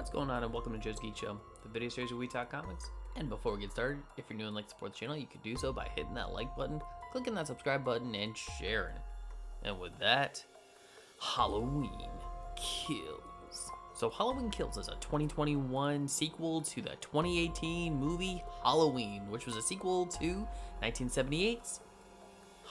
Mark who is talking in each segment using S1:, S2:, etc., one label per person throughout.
S1: What's going on, and welcome to Joe's Geek Show, the video series where we talk comics. And before we get started, if you're new and like to support the channel, you could do so by hitting that like button, clicking that subscribe button, and sharing. And with that, Halloween Kills. So Halloween Kills is a 2021 sequel to the 2018 movie Halloween, which was a sequel to 1978's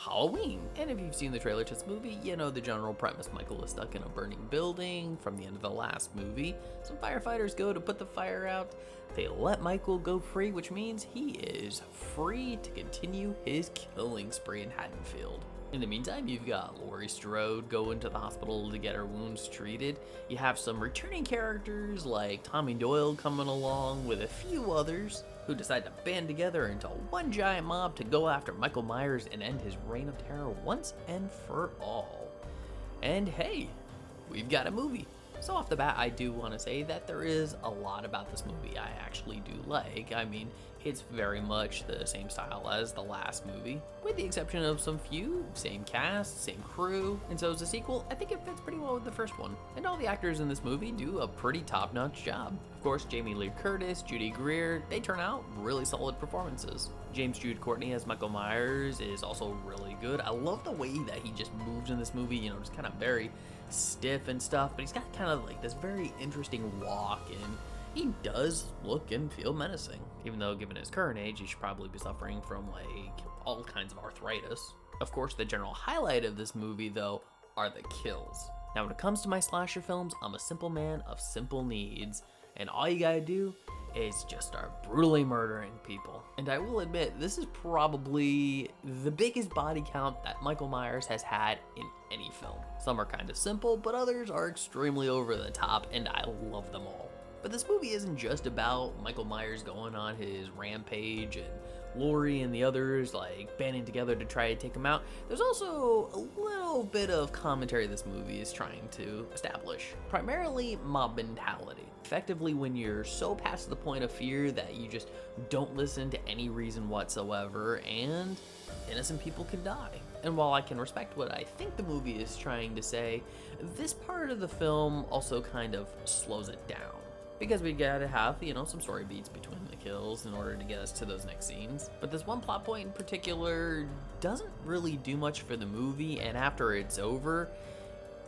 S1: Halloween. And if you've seen the trailer to this movie, you know the general premise. Michael is stuck in a burning building from the end of the last movie. Some firefighters go to put the fire out. They let Michael go free, which means he is free to continue his killing spree in Haddonfield. In the meantime, you've got Laurie Strode go into the hospital to get her wounds treated. You have some returning characters like Tommy Doyle coming along with a few others who decide to band together into one giant mob to go after Michael Myers and end his reign of terror once and for all. And hey, we've got a movie. So off the bat, I do want to say that there is a lot about this movie I actually do like. I mean, it's very much the same style as the last movie, with the exception of some few, same cast, same crew, and so as a sequel, I think it fits pretty well with the first one. And all the actors in this movie do a pretty top-notch job. Of course, Jamie Lee Curtis, Judy Greer, they turn out really solid performances. James Jude Courtney as Michael Myers is also really good. I love the way that he just moves in this movie, you know, just kind of very stiff and stuff, but he's got kind of like this very interesting walk, and he does look and feel menacing, even though given his current age, he should probably be suffering from like all kinds of arthritis. Of course, the general highlight of this movie though are the kills. Now when it comes to my slasher films, I'm a simple man of simple needs, and all you gotta do is just start brutally murdering people. And I will admit, this is probably the biggest body count that Michael Myers has had in any film. Some are kind of simple, but others are extremely over the top, and I love them all. But this movie isn't just about Michael Myers going on his rampage and Laurie and the others like banding together to try to take him out. There's also a little bit of commentary this movie is trying to establish. Primarily mob mentality. Effectively, when you're so past the point of fear that you just don't listen to any reason whatsoever, and innocent people can die. And while I can respect what I think the movie is trying to say, this part of the film also kind of slows it down. Because we gotta have, you know, some story beats between the kills in order to get us to those next scenes. But this one plot point in particular doesn't really do much for the movie, and after it's over,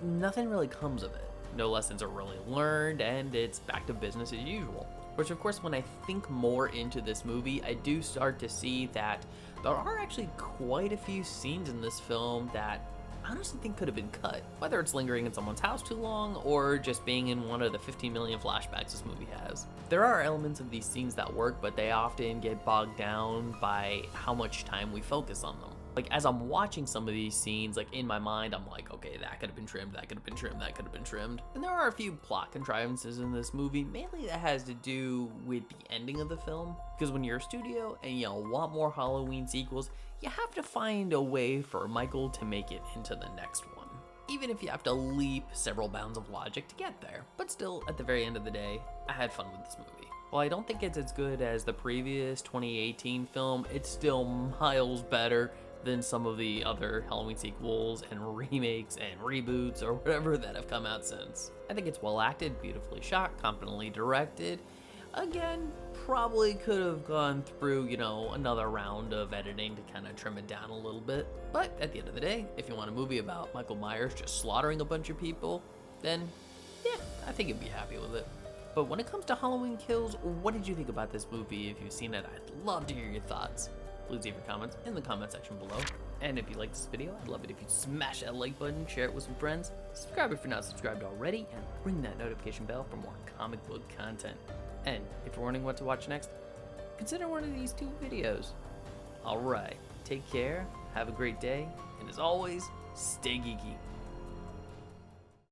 S1: nothing really comes of it. No lessons are really learned, and it's back to business as usual. Which of course, when I think more into this movie, I do start to see that there are actually quite a few scenes in this film that I honestly think could have been cut, whether it's lingering in someone's house too long or just being in one of the 15 million flashbacks this movie has. There are elements of these scenes that work, but they often get bogged down by how much time we focus on them. Like as I'm watching some of these scenes, like in my mind, I'm like, okay, that could have been trimmed, that could have been trimmed, that could have been trimmed. And there are a few plot contrivances in this movie, mainly that has to do with the ending of the film. Because when you're a studio and you want more Halloween sequels, you have to find a way for Michael to make it into the next one. Even if you have to leap several bounds of logic to get there. But still, at the very end of the day, I had fun with this movie. While I don't think it's as good as the previous 2018 film, it's still miles better than some of the other Halloween sequels and remakes and reboots or whatever that have come out since. I think it's well acted, beautifully shot, competently directed. Again, probably could have gone through, you know, another round of editing to kind of trim it down a little bit. But at the end of the day, if you want a movie about Michael Myers just slaughtering a bunch of people, then yeah, I think you'd be happy with it. But when it comes to Halloween Kills, what did you think about this movie? If you've seen it, I'd love to hear your thoughts. Please leave your comments in the comment section below. And if you like this video, I'd love it if you'd smash that like button, share it with some friends, subscribe if you're not subscribed already, and ring that notification bell for more comic book content. And if you're wondering what to watch next, consider one of these two videos. Alright, take care, have a great day, and as always, stay geeky.